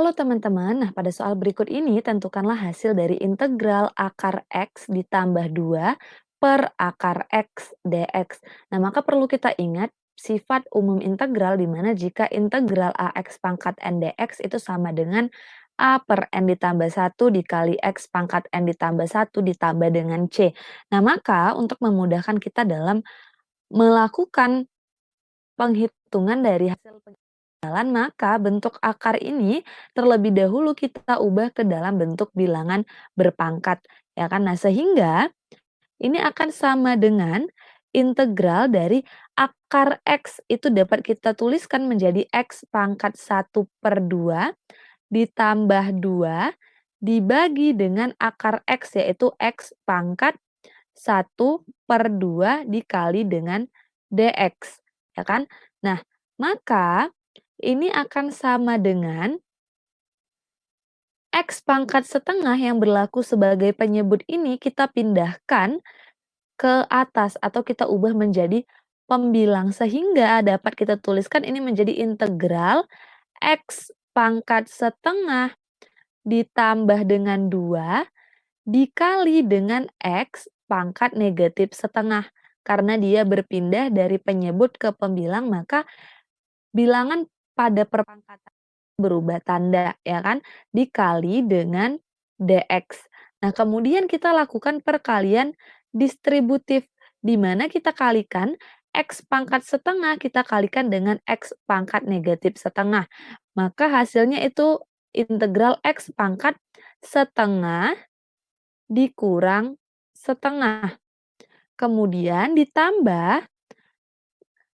Halo teman-teman, nah pada soal berikut ini tentukanlah hasil dari integral akar X ditambah 2 per akar X dx. Nah maka perlu kita ingat sifat umum integral di mana jika integral AX pangkat N dx itu sama dengan A per N ditambah 1 dikali X pangkat N ditambah 1 ditambah dengan C. Nah maka untuk memudahkan kita dalam melakukan penghitungan dari hasil jalan, maka bentuk akar ini terlebih dahulu kita ubah ke dalam bentuk bilangan berpangkat, ya kan? Nah, sehingga ini akan sama dengan integral dari akar X itu dapat kita tuliskan menjadi X pangkat 1/2 ditambah 2 dibagi dengan akar X yaitu X pangkat 1/2 dikali dengan dx, ya kan? Nah, maka ini akan sama dengan X pangkat setengah yang berlaku sebagai penyebut ini kita pindahkan ke atas atau kita ubah menjadi pembilang sehingga dapat kita tuliskan ini menjadi integral X pangkat setengah ditambah dengan 2 dikali dengan X pangkat negatif setengah. Karena dia berpindah dari penyebut ke pembilang maka bilangan pada perpangkatan berubah tanda, ya kan, dikali dengan dx. Nah, kemudian kita lakukan perkalian distributif, di mana kita kalikan X pangkat setengah, kita kalikan dengan X pangkat negatif setengah. Maka hasilnya itu integral X pangkat setengah dikurang setengah. Kemudian ditambah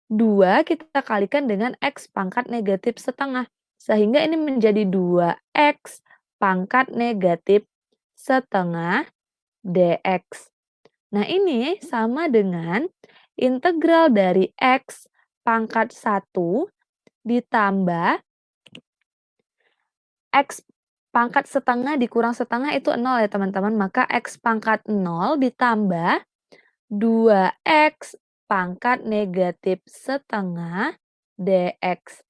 2 kita kalikan dengan X pangkat negatif setengah. Sehingga ini menjadi 2X pangkat negatif setengah dx. Nah ini sama dengan integral dari X pangkat 1 ditambah X pangkat setengah dikurang setengah itu 0 ya teman-teman. Maka X pangkat 0 ditambah 2X pangkat negatif setengah dx.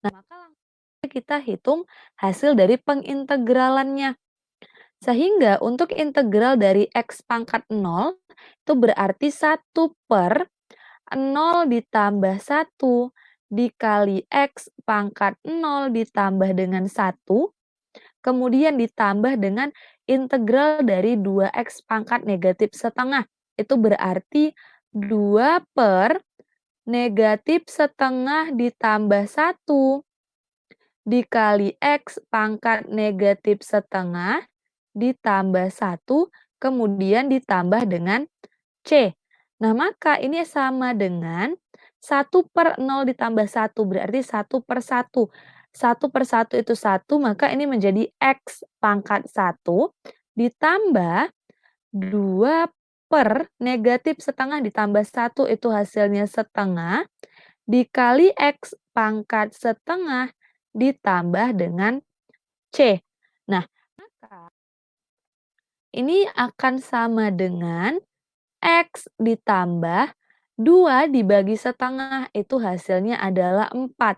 Nah, maka langsung kita hitung hasil dari pengintegralannya. Sehingga untuk integral dari X pangkat 0 itu berarti 1/0 ditambah 1 dikali X pangkat 0 ditambah dengan 1 kemudian ditambah dengan integral dari 2X pangkat negatif setengah. Itu berarti 2 per negatif setengah ditambah 1 dikali X pangkat negatif setengah ditambah 1 kemudian ditambah dengan C. Nah, maka ini sama dengan 1/0 ditambah 1 berarti 1/1. 1/1 itu 1, maka ini menjadi X pangkat 1 ditambah 2 per negatif setengah ditambah 1 itu hasilnya setengah, dikali X pangkat setengah ditambah dengan C. Nah, maka ini akan sama dengan X ditambah 2 dibagi setengah, itu hasilnya adalah 4.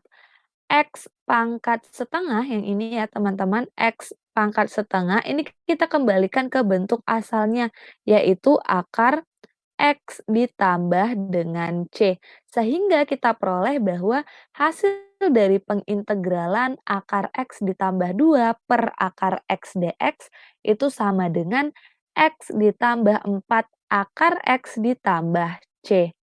X pangkat setengah yang ini ya teman-teman, X pangkat setengah ini kita kembalikan ke bentuk asalnya, yaitu akar X ditambah dengan C. Sehingga kita peroleh bahwa hasil dari pengintegralan akar X ditambah 2 per akar X dx itu sama dengan X ditambah 4 akar X ditambah C.